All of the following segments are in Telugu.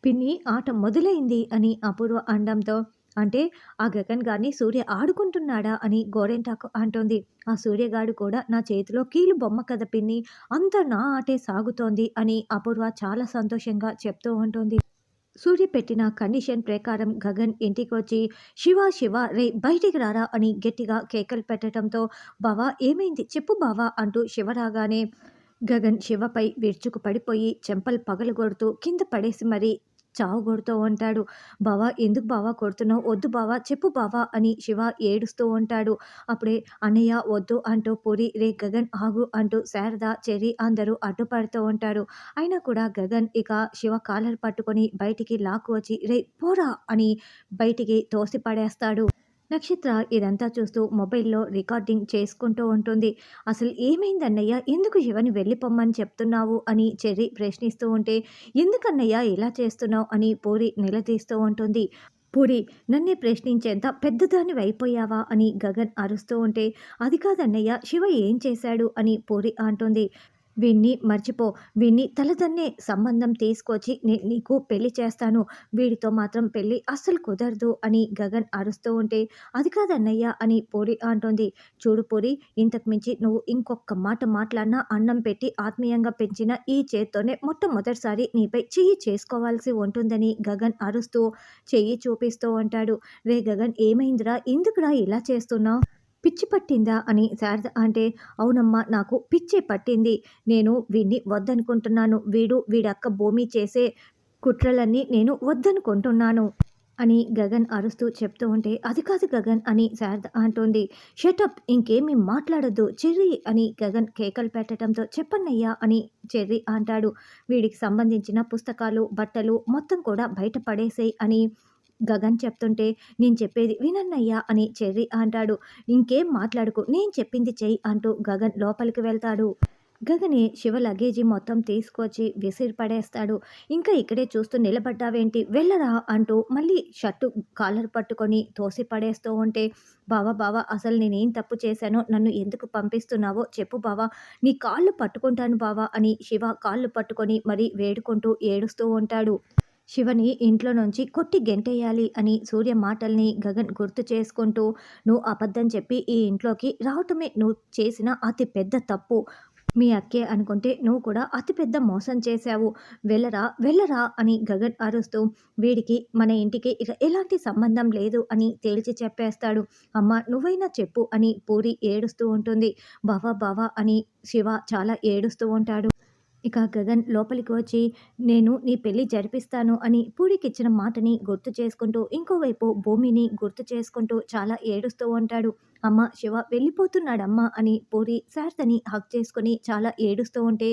పిన్ని ఆట మొదలైంది అని అపూర్వ అనడంతో, అంటే ఆ గగన్ గారిని సూర్య ఆడుకుంటున్నాడా అని గోరింటాకు అంటోంది. ఆ సూర్యగాడు కూడా నా చేతిలో కీలు బొమ్మ కదా పిన్ని, అంతా నా ఆటే సాగుతోంది అని అపూర్వ చాలా సంతోషంగా చెప్తూ ఉంటుంది. సూర్య పెట్టిన కండిషన్ ప్రకారం గగన్ ఇంటికొచ్చి శివ శివ రే బయటికి రారా అని గట్టిగా కేకలు పెట్టడంతో, బావా ఏమైంది చెప్పు బావా అంటూ శివ రాగానే గగన్ శివపై విరుచుకు పడిపోయి చెంపలు పగలగొడుతూ కింద పడేసి మరీ చావగొడుతూ ఉంటాడు. బావా ఎందుకు బావా కొడుతున్నావు, వద్దు బావా చెప్పు బావా అని శివ ఏడుస్తూ ఉంటాడు. అప్పుడే అన్నయ్య వద్దు అంటూ పూరి రే గగన్ ఆగు అంటూ శారద చెర్రి అందరూ అడ్డుపడుతూ ఉంటారు. అయినా కూడా గగన్ ఇక శివ కాలర్ పట్టుకొని బయటికి లాక్కు వచ్చి రే పోరా అని బయటికి తోసి పడేస్తాడు. నక్షత్ర ఇదంతా చూస్తూ మొబైల్‌లో రికార్డింగ్ చేసుకుంటూ ఉంటుంది. "అసలు ఏమైందన్నయ్య? ఎందుకు శివని వెళ్ళిపొమ్మని చెప్తున్నావు?" అని చెర్రి ప్రశ్నిస్తూ ఉంటే, "ఎందుకన్నయ్య ఇలా చేస్తున్నావు?" అని పూరి నిలదీస్తూ ఉంటుంది. పూరి నన్నే ప్రశ్నించేంత పెద్దదానివైపోయావా అని గగన్ అరుస్తూ ఉంటే, "అది కాదన్నయ్య శివ ఏం చేశాడు?" అని పూరి అంటుంది. వీడిని మర్చిపో. వీడిని తలదన్నే సంబంధం తీసుకొచ్చి నీకు పెళ్లి చేస్తాను. వీడితో మాత్రం పెళ్లి అస్సలు కుదరదు అని గగన్ అరుస్తూ ఉంటే, అది కాదన్నయ్య అని పూరి అంటోంది. చూడు పూరి, ఇంతకు మించి నువ్వు ఇంకొక్క మాట మాట్లాడినా అన్నం పెట్టి ఆత్మీయంగా పెంచిన ఈ చేత్తోనే మొట్టమొదటిసారి నీపై చెయ్యి చేసుకోవాల్సి ఉంటుందని గగన్ అరుస్తూ చెయ్యి చూపిస్తూ ఉంటాడు. రే గగన్ ఏమైందిరా? ఎందుకురా ఇలా చేస్తున్నావు? పిచ్చి పట్టిందా అని శారద అంటే, అవునమ్మా నాకు పిచ్చే పట్టింది. నేను వీడిని వద్దనుకుంటున్నాను. వీడక్క భూమి చేసే కుట్రలన్నీ నేను వద్దనుకుంటున్నాను అని గగన్ అరుస్తూ చెప్తూ ఉంటే, అది కాదు గగన్ అని శారద అంటోంది. షటప్ ఇంకేమీ మాట్లాడొద్దు చెర్రి అని గగన్ కేకలు పెట్టడంతో, చెప్పన్నయ్యా అని చెర్రి అంటాడు. వీడికి సంబంధించిన పుస్తకాలు, బట్టలు మొత్తం కూడా బయట పడేసేయ్ అని గగన్ చెప్తుంటే, నేను చెప్పేది వినన్నయ్యా అని చెర్రి అంటాడు. ఇంకేం మాట్లాడకు, నేను చెప్పింది చెయ్యి అంటూ గగన్ లోపలికి వెళ్తాడు. గగనే శివ లగేజీ మొత్తం తీసుకొచ్చి విసిరి పడేస్తాడు. ఇంకా ఇక్కడే చూస్తూ నిలబడ్డావేంటి వెళ్ళరా అంటూ మళ్ళీ షర్టు కాలర్ పట్టుకొని తోసి పడేస్తూ ఉంటే, బావా బావా అసలు నేనేం తప్పు చేశానో నన్ను ఎందుకు పంపిస్తున్నావో చెప్పు బావా, నీ కాళ్ళు పట్టుకుంటాను బావా అని శివ కాళ్ళు పట్టుకొని మరీ వేడుకుంటూ ఏడుస్తూ ఉంటాడు. శివని ఇంట్లో నుంచి కొట్టి గెంటేయాలి అని సూర్య మాటల్ని గగన్ గుర్తు చేసుకుంటూ, నువ్వు అబద్ధం చెప్పి ఈ ఇంట్లోకి రావటమే నువ్వు చేసిన అతి పెద్ద తప్పు. మీ అక్కే అనుకుంటే నువ్వు కూడా అతి పెద్ద మోసం చేశావు. వెళ్ళరా వెళ్ళరా అని గగన్ అరుస్తూ వీడికి మన ఇంటికి ఇక ఎలాంటి సంబంధం లేదు అని తేల్చి చెప్పేస్తాడు. అమ్మ నువ్వైనా చెప్పు అని పూరి ఏడుస్తూ ఉంటుంది. బావా బావా అని శివ చాలా ఏడుస్తూ ఉంటాడు. ఇక గగన్ లోపలికి వచ్చి, నేను నీ పెళ్లి జరిపిస్తాను అని పూరికిచ్చిన మాటని గుర్తు చేసుకుంటూ, ఇంకోవైపు భూమిని గుర్తు చేసుకుంటూ చాలా ఏడుస్తూ ఉంటాడు. అమ్మ శివ వెళ్ళిపోతున్నాడమ్మా అని పూరి శారదని హగ్ చేసుకొని చాలా ఏడుస్తూ ఉంటే,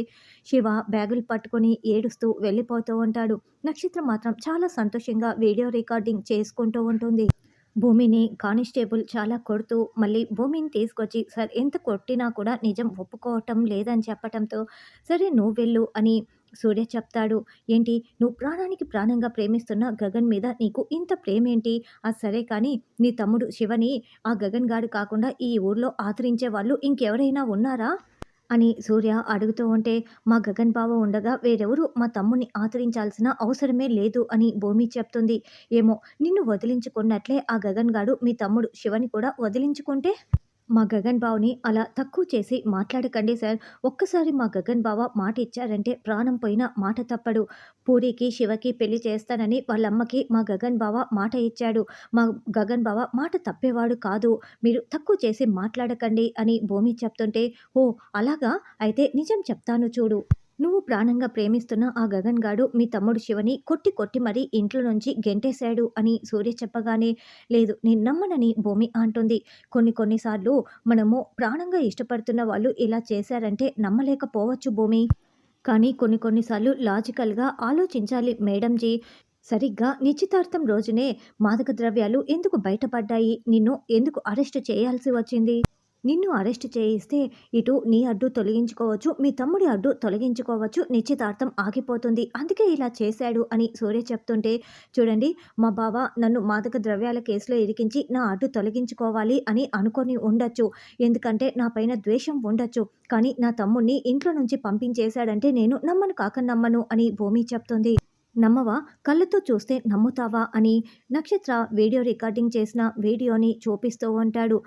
శివ బ్యాగులు పట్టుకొని ఏడుస్తూ వెళ్ళిపోతూ ఉంటాడు. నక్షత్రం మాత్రం చాలా సంతోషంగా వీడియో రికార్డింగ్ చేసుకుంటూ ఉంటుంది. భూమిని కానిస్టేబుల్ చాలా కొడుతూ మళ్ళీ భూమిని తీసుకొచ్చి సార్ ఎంత కొట్టినా కూడా నిజం ఒప్పుకోవటం లేదని చెప్పటంతో, సరే నువ్వు వెళ్ళు అని సూర్య చెప్తాడు. ఏంటి నువ్వు ప్రాణానికి ప్రాణంగా ప్రేమిస్తున్న గగన్ మీద నీకు ఇంత ప్రేమేంటి? అది సరే కానీ నీ తమ్ముడు శివని ఆ గగన్ గాడు కాకుండా ఈ ఊర్లో ఆదరించే వాళ్ళు ఇంకెవరైనా ఉన్నారా అని సూర్య అడుగుతూ ఉంటే, మా గగన్ బావ ఉండగా వేరెవరు మా తమ్ముడిని ఆదరించాల్సిన అవసరమే లేదు అని భూమి చెప్తుంది. ఏమో నిన్ను వదిలించుకున్నట్లే ఆ గగన్ గాడు మీ తమ్ముడు శివని కూడా వదిలించుకుంటే, మా గగన్ బావని అలా తక్కువ చేసి మాట్లాడకండి సార్. ఒక్కసారి మా గగన్ బావ మాట ఇచ్చారంటే ప్రాణం పోయినా మాట తప్పడు. పూరికి శివకి పెళ్లి చేస్తానని వాళ్ళమ్మకి మా గగన్ బావ మాట ఇచ్చాడు. మా గగన్ బావ మాట తప్పేవాడు కాదు. మీరు తక్కువ చేసి మాట్లాడకండి అని భూమి చెప్తుంటే, ఓ అలాగా అయితే నిజం చెప్తాను చూడు. నువ్వు ప్రాణంగా ప్రేమిస్తున్న ఆ గగన్ గాడు మీ తమ్ముడు శివని కొట్టి కొట్టి మరీ ఇంట్లో నుంచి గెంటేశాడు అని సూర్య చెప్పగానే, లేదు నేను నమ్మనని భూమి అంటుంది. కొన్నిసార్లు మనము ప్రాణంగా ఇష్టపడుతున్న వాళ్ళు ఇలా చేశారంటే నమ్మలేకపోవచ్చు భూమి. కానీ కొన్నిసార్లు లాజికల్గా ఆలోచించాలి మేడంజీ. సరిగ్గా నిశ్చితార్థం రోజునే మాదక ద్రవ్యాలు ఎందుకు బయటపడ్డాయి? నిన్ను ఎందుకు అరెస్ట్ చేయాల్సి వచ్చింది? నిన్ను అరెస్ట్ చేయిస్తే ఇటు నీ అడ్డు తొలగించుకోవచ్చు, మీ తమ్ముడి అడ్డు తొలగించుకోవచ్చు, నిశ్చితార్థం ఆగిపోతుంది. అందుకే ఇలా చేశాడు అని సూర్య చెప్తుంటే, చూడండి మా బావ నన్ను మాదక ద్రవ్యాల కేసులో ఇరికించి నా అడ్డు తొలగించుకోవాలి అని అనుకొని ఉండొచ్చు. ఎందుకంటే నా పైన ద్వేషం ఉండొచ్చు. కానీ నా తమ్ముడిని ఇంట్లో నుంచి పంపించేశాడంటే నేను నమ్మను కాక నమ్మను అని భూమి చెప్తుంది. నమ్మవా? కళ్ళతో చూస్తే నమ్ముతావా? అని నక్షత్ర వీడియో రికార్డింగ్ చేసిన వీడియోని చూపిస్తూ ఉంటాడు.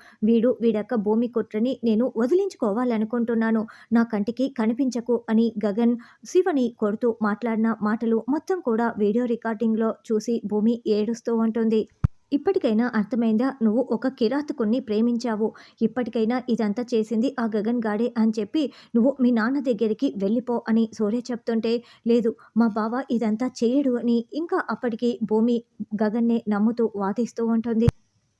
వీడొక్క భూమి కుట్రని నేను వదిలించుకోవాలనుకుంటున్నాను. నా కంటికి కనిపించకు అని గగన్ శివని కొడుతూ మాట్లాడిన మాటలు మొత్తం కూడా వీడియో రికార్డింగ్‌లో చూసి భూమి ఏడుస్తూ ఉంటుంది. ఇప్పటికైనా అర్థమైందా? నువ్వు ఒక కిరాతకుడిని ప్రేమించావు. ఇప్పటికైనా ఇదంతా చేసింది ఆ గగన్ గాడే అని చెప్పి నువ్వు మీ నాన్న దగ్గరికి వెళ్ళిపో అని సూర్య చెప్తుంటే, లేదు మా బావ ఇదంతా చేయడు అని ఇంకా అప్పటికి భూమి గగన్‌నే నమ్ముతూ వాదిస్తూ ఉంటుంది.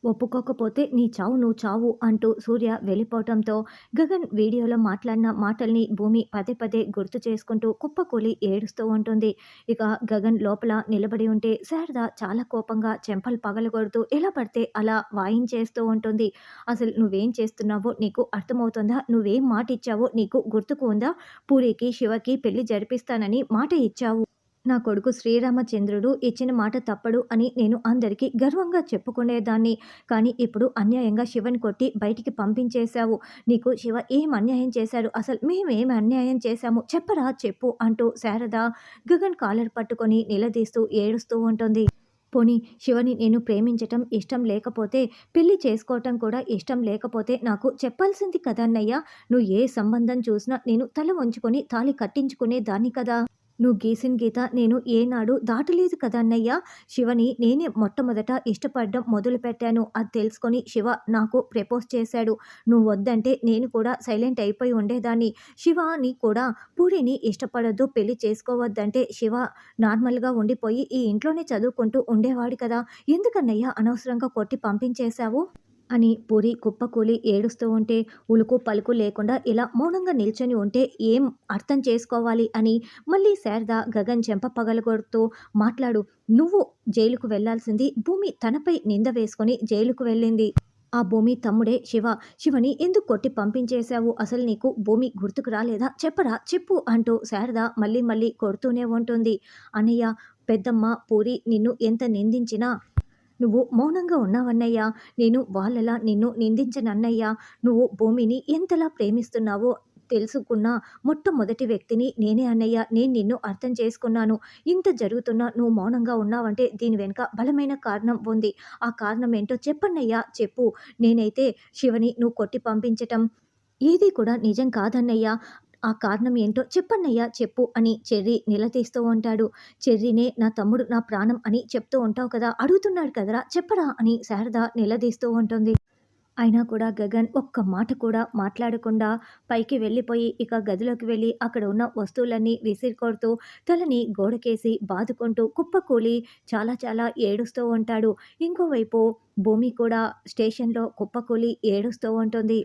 ఒప్పుకోకపోతే నీ చావు నువ్వు చావు అంటూ సూర్య వెళ్ళిపోవటంతో గగన్ వీడియోలో మాట్లాడిన మాటల్ని భూమి పదే పదే గుర్తు చేసుకుంటూ కుప్పకూలి ఏడుస్తూ ఉంటుంది. ఇక గగన్ లోపల నిలబడి ఉంటే శారద చాలా కోపంగా చెంపలు పగలగొడుతూ ఎలా పడితే అలా వాయించేస్తూ ఉంటుంది. అసలు నువ్వేం చేస్తున్నావో నీకు అర్థమవుతుందా? నువ్వేం మాట ఇచ్చావో నీకు గుర్తుకు ఉందా? పూరికి శివకి పెళ్లి జరిపిస్తానని మాట ఇచ్చావు. నా కొడుకు శ్రీరామచంద్రుడు ఇచ్చిన మాట తప్పడు అని నేను అందరికీ గర్వంగా చెప్పుకునేదాన్ని. కానీ ఇప్పుడు అన్యాయంగా శివని కొట్టి బయటికి పంపించేశావు. నీకు శివ ఏం అన్యాయం చేశాడు? అసలు మేమేం అన్యాయం చేశాము? చెప్పరా చెప్పు అంటూ శారద గగన్ కాలర్ పట్టుకొని నిలదీస్తూ ఏడుస్తూ ఉంటుంది. పోనీ శివని నేను ప్రేమించటం ఇష్టం లేకపోతే, పెళ్లి చేసుకోవటం కూడా ఇష్టం లేకపోతే నాకు చెప్పాల్సింది కదన్నయ్య. నువ్వు ఏ సంబంధం చూసినా నేను తల వంచుకొని తాళి కట్టించుకునే దాన్ని కదా! నువ్వు గీసిన గీత నేను ఏనాడు దాటలేదు కదా అన్నయ్య. శివని నేనే మొట్టమొదట ఇష్టపడడం మొదలుపెట్టాను. అది తెలుసుకొని శివ నాకు ప్రపోజ్ చేశాడు. నువ్వు వద్దంటే నేను కూడా సైలెంట్ అయిపోయి ఉండేదాన్ని. శివని కూడా పూరిని ఇష్టపడొద్దు, పెళ్లి చేసుకోవద్దంటే శివ నార్మల్‌గా ఉండిపోయి ఈ ఇంట్లోనే చదువుకుంటూ ఉండేవాడు కదా! ఎందుకన్నయ్య అనవసరంగా కొట్టి పంపించేశావు? అని పూరి కుప్పకూలి ఏడుస్తూ ఉంటే, ఉలుకు పలుకు లేకుండా ఇలా మౌనంగా నిల్చొని ఉంటే ఏం అర్థం చేసుకోవాలి అని మళ్ళీ శారద గగన్ చెంప పగలగొడుతూ, మాట్లాడు. నువ్వు జైలుకు వెళ్ళాల్సింది భూమి తనపై నింద వేసుకొని జైలుకు వెళ్ళింది. ఆ భూమి తమ్ముడే శివ. శివని ఎందుకు కొట్టి పంపించేశావు? అసలు నీకు భూమి గుర్తుకు రాలేదా? చెప్పరా చెప్పు అంటూ శారద మళ్ళీ మళ్ళీ కొడుతూనే ఉంటుంది. అన్నయ్య, పెద్దమ్మ, పూరి నిన్ను ఎంత నిందించినా నువ్వు మౌనంగా ఉన్నావన్నయ్యా. నేను వాళ్ళలా నిన్ను నిందించనన్నయ్యా. నువ్వు భూమిని ఎంతలా ప్రేమిస్తున్నావో తెలుసుకున్న మొట్టమొదటి వ్యక్తిని నేనే అన్నయ్య. నేను నిన్ను అర్థం చేసుకున్నాను. ఇంత జరుగుతున్నా నువ్వు మౌనంగా ఉన్నావంటే దీని వెనుక బలమైన కారణం ఉంది. ఆ కారణం ఏంటో చెప్పన్నయ్యా చెప్పు. నేనైతే శివని నువ్వు కొట్టి పంపించటం ఏది కూడా నిజం కాదన్నయ్యా. ఆ కారణం ఏంటో చెప్పన్నయ్యా చెప్పు అని చెర్రీ నిలదీస్తూ ఉంటాడు. చెర్రీనే నా తమ్ముడు నా ప్రాణం అని చెప్తూ ఉంటావు కదా! అడుగుతున్నాడు కదరా చెప్పరా అని శారద నిలదీస్తూ ఉంటుంది. అయినా కూడా గగన్ ఒక్క మాట కూడా మాట్లాడకుండా పైకి వెళ్ళిపోయి ఇక గదిలోకి వెళ్ళి అక్కడ ఉన్న వస్తువులన్నీ విసిరికొడుతూ తలని గోడకేసి బాదుకుంటూ కుప్పకూలి చాలా చాలా ఏడుస్తూ ఉంటాడు. ఇంకోవైపు భూమి కూడా స్టేషన్‌లో కుప్పకూలి ఏడుస్తూ ఉంటుంది.